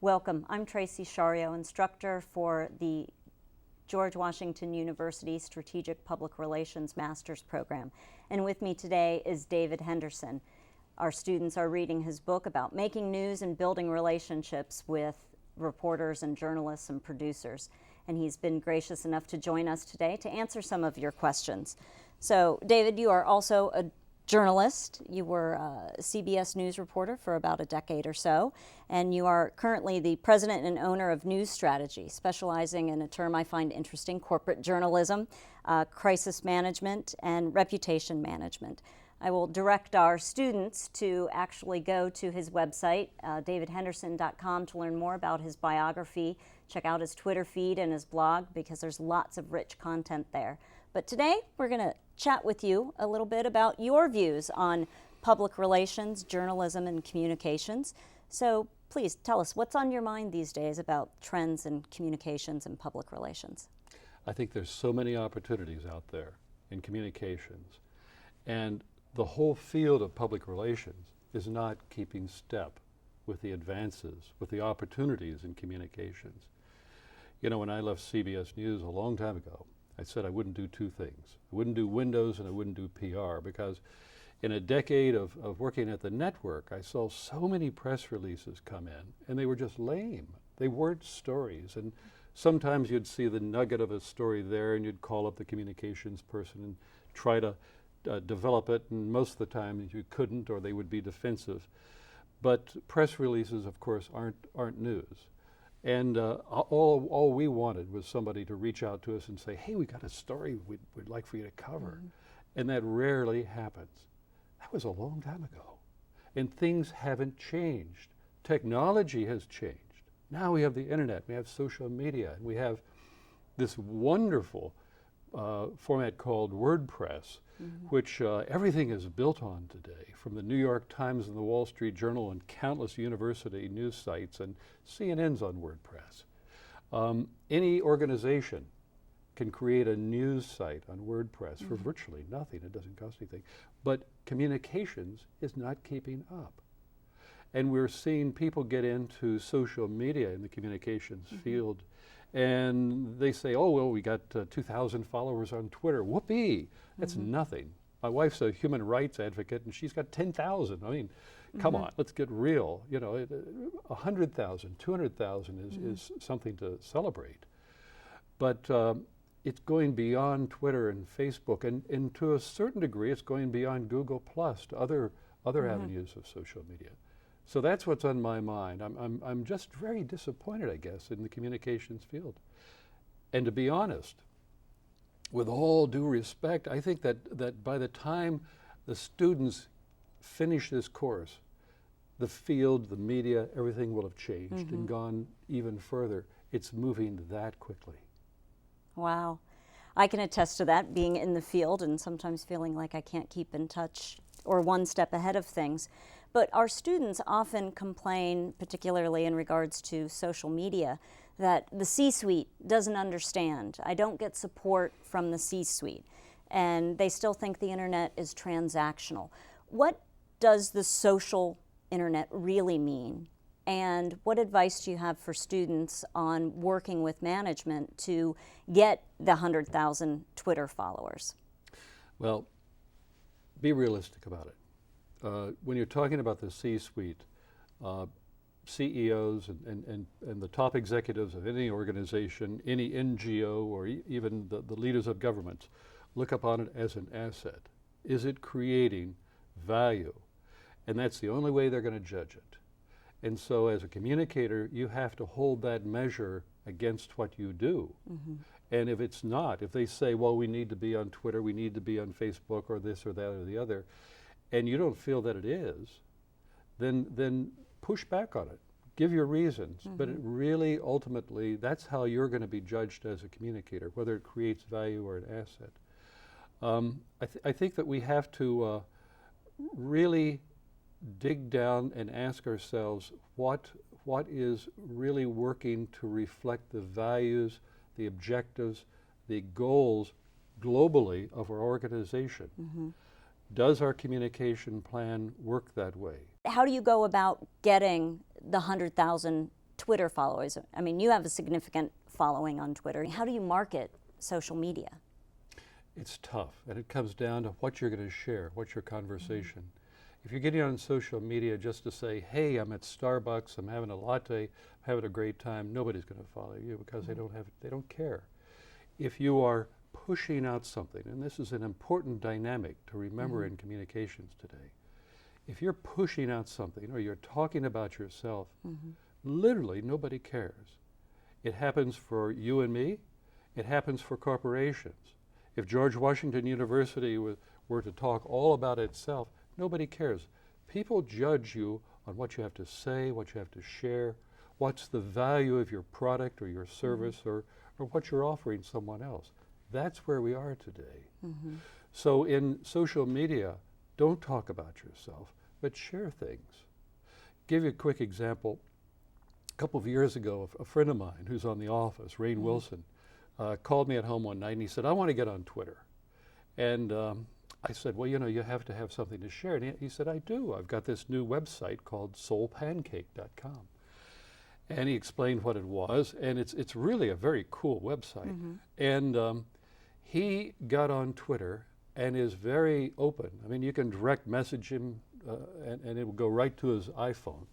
Welcome. I'm Tracy Schario, instructor for the George Washington University Strategic Public Relations Master's Program. And with me today is David Henderson. Our students are reading his book about making news and building relationships with reporters and journalists and producers. And he's been gracious enough to join us today to answer some of your questions. So, David, you are also a journalist. You were a CBS News reporter for about a decade or so, and you are currently the president and owner of News Strategy, specializing in a term I find interesting: corporate journalism, crisis management, and reputation management. I will direct our students to actually go to his website, davidhenderson.com, to learn more about his biography. Check out his Twitter feed and his blog, because there's lots of rich content there. But today we're going to chat with you a little bit about your views on public relations, journalism, and communications. So please tell us, what's on your mind these days about trends in communications and public relations? I think there's so many opportunities out there in communications, and the whole field of public relations is not keeping step with the advances, with the opportunities in communications. You know, when I left CBS News a long time ago, I said I wouldn't do two things. I wouldn't do Windows and I wouldn't do PR, because in a decade of working at the network, I saw so many press releases come in, and they were just lame. They weren't stories. And sometimes you'd see the nugget of a story there, and you'd call up the communications person and try to develop it, and most of the time you couldn't, or they would be defensive. But press releases, of course, aren't news. And all we wanted was somebody to reach out to us and say, hey, we got a story we'd like for you to cover. And that rarely happens. That was a long time ago. And things haven't changed. Technology has changed. Now we have the internet, we have social media, and we have this wonderful format called WordPress, which everything is built on today, from the New York Times and the Wall Street Journal and countless university news sites, and CNN's on WordPress. Any organization can create a news site on WordPress for virtually nothing. It doesn't cost anything. But communications is not keeping up. And we're seeing people get into social media in the communications field, and they say, oh, well, we got 2,000 followers on Twitter. Whoopee! That's nothing. My wife's a human rights advocate, and she's got 10,000. I mean, come on, let's get real. You know, 100,000, 200,000 is something to celebrate. But it's going beyond Twitter and Facebook, and to a certain degree, it's going beyond Google Plus to other avenues of social media. So that's what's on my mind. I'm just very disappointed, I guess, in the communications field. And to be honest, with all due respect, I think that by the time the students finish this course, the field, the media, everything will have changed and gone even further. It's moving that quickly. Wow. I can attest to that, being in the field and sometimes feeling like I can't keep in touch or one step ahead of things. But our students often complain, particularly in regards to social media, that the C-suite doesn't understand. I don't get support from the C-suite. And they still think the internet is transactional. What does the social internet really mean? And what advice do you have for students on working with management to get the 100,000 Twitter followers? Well, be realistic about it. When you're talking about the C-suite, CEOs and the top executives of any organization, any NGO, or even the leaders of governments, look upon it as an asset. Is it creating value? And that's the only way they're going to judge it. And so as a communicator, you have to hold that measure against what you do. And if it's not, if they say, well, we need to be on Twitter, we need to be on Facebook, or this or that or the other, and you don't feel that it is, then push back on it. Give your reasons, but it really, ultimately, that's how you're going to be judged as a communicator, whether it creates value or an asset. I think that we have to really dig down and ask ourselves what is really working to reflect the values, the objectives, the goals globally of our organization. Does our communication plan work that way? How do you go about getting the 100,000 Twitter followers? I mean, you have a significant following on Twitter. How do you market social media? It's tough, and it comes down to what you're going to share, what's your conversation. If you're getting on social media just to say, hey, I'm at Starbucks, I'm having a latte, I'm having a great time, nobody's going to follow you because they don't care. If you are pushing out something, and this is an important dynamic to remember in communications today, if you're pushing out something or you're talking about yourself, literally nobody cares. It happens for you and me, it happens for corporations. If George Washington University were to talk all about itself, nobody cares. People judge you on what you have to say, what you have to share, what's the value of your product or your service or what you're offering someone else. That's where we are today. So in social media, don't talk about yourself, but share things. Give you a quick example. A couple of years ago, a friend of mine who's on The Office, Rainn Wilson, called me at home one night and he said, I want to get on Twitter. And I said, well, you know, you have to have something to share. And he said, I do. I've got this new website called soulpancake.com. And he explained what it was, and it's really a very cool website. And he got on Twitter and is very open. I mean, you can direct message him and it will go right to his iPhone.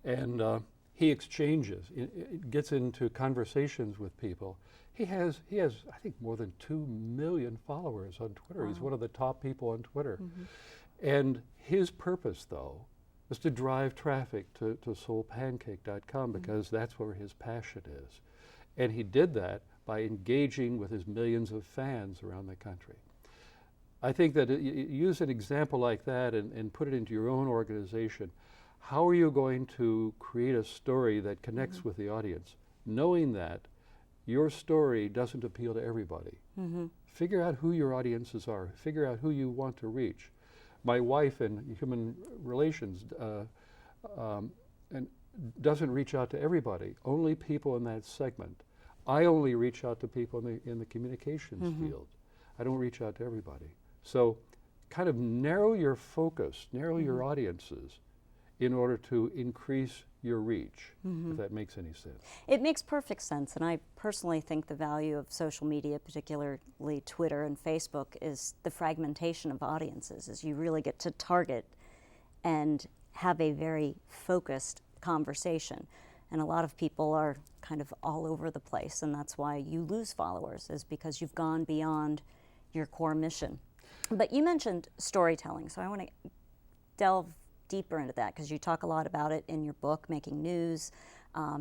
And he exchanges, it gets into conversations with people. He has, I think, more than 2 million followers on Twitter. He's one of the top people on Twitter. And his purpose, though, was to drive traffic to soulpancake.com because that's where his passion is. And he did that by engaging with his millions of fans around the country. I think that use an example like that and put it into your own organization. How are you going to create a story that connects with the audience, knowing that your story doesn't appeal to everybody? Figure out who your audiences are. Figure out who you want to reach. My wife in human relations and doesn't reach out to everybody, only people in that segment. I only reach out to people in the communications field. I don't reach out to everybody. So kind of narrow your focus, narrow your audiences in order to increase your reach, if that makes any sense. It makes perfect sense, and I personally think the value of social media, particularly Twitter and Facebook, is the fragmentation of audiences, as you really get to target and have a very focused conversation. And a lot of people are kind of all over the place, and that's why you lose followers, is because you've gone beyond your core mission. But you mentioned storytelling, so I want to delve deeper into that because you talk a lot about it in your book, Making News.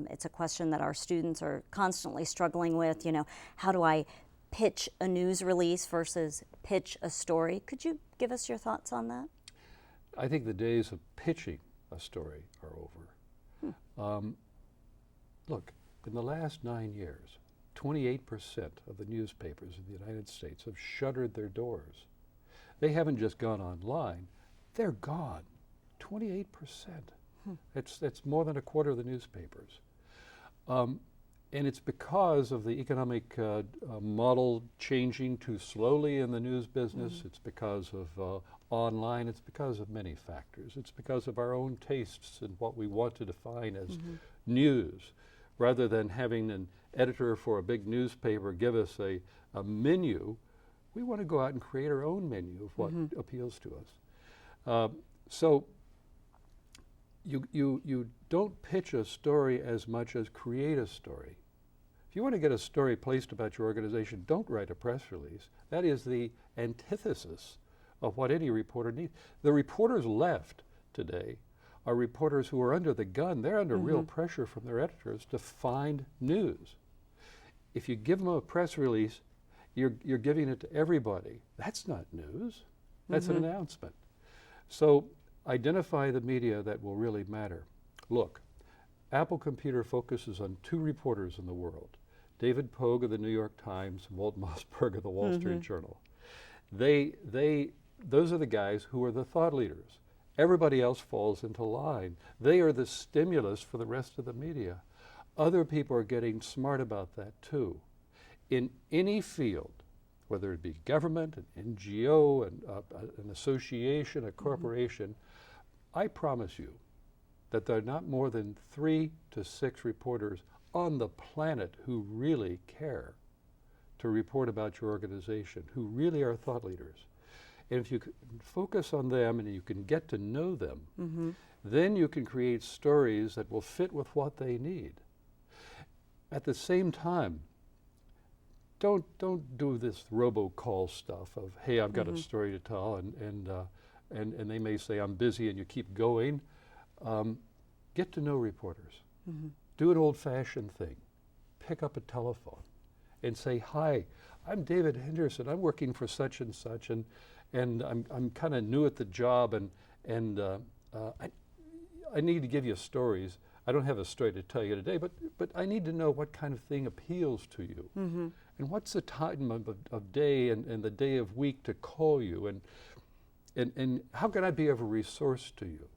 It's a question that our students are constantly struggling with. You know, how do I pitch a news release versus pitch a story? Could you give us your thoughts on that? I think the days of pitching a story are over. Look, in the last 9 years, 28% of the newspapers in the United States have shuttered their doors. They haven't just gone online, they're gone. 28%. That's more than a quarter of the newspapers. And it's because of the economic model changing too slowly in the news business. It's because of online. It's because of many factors. It's because of our own tastes and what we want to define as news. Rather than having an editor for a big newspaper give us a menu, we want to go out and create our own menu of what appeals to us. So you don't pitch a story as much as create a story. If you want to get a story placed about your organization, don't write a press release. That is the antithesis of what any reporter needs. The reporters left today are reporters who are under the gun. They're under real pressure from their editors to find news. If you give them a press release, you're giving it to everybody. That's not news. That's an announcement. So identify the media that will really matter. Look, Apple Computer focuses on 2 reporters in the world, David Pogue of the New York Times and Walt Mossberg of the Wall Street Journal. Those are the guys who are the thought leaders. Everybody else falls into line. They are the stimulus for the rest of the media. Other people are getting smart about that too. In any field, whether it be government, an NGO, an association, a corporation, I promise you, that there are not more than 3 to 6 reporters on the planet who really care to report about your organization, who really are thought leaders. And if you can focus on them and you can get to know them, then you can create stories that will fit with what they need. At the same time, don't do this robocall stuff of, hey, I've got a story to tell, and they may say, I'm busy, and you keep going. Get to know reporters. Do an old-fashioned thing. Pick up a telephone and say, hi, I'm David Henderson. I'm working for such and such, and I'm kind of new at the job, and I need to give you stories. I don't have a story to tell you today, but I need to know what kind of thing appeals to you. And what's the time of day and the day of week to call you, and how can I be of a resource to you?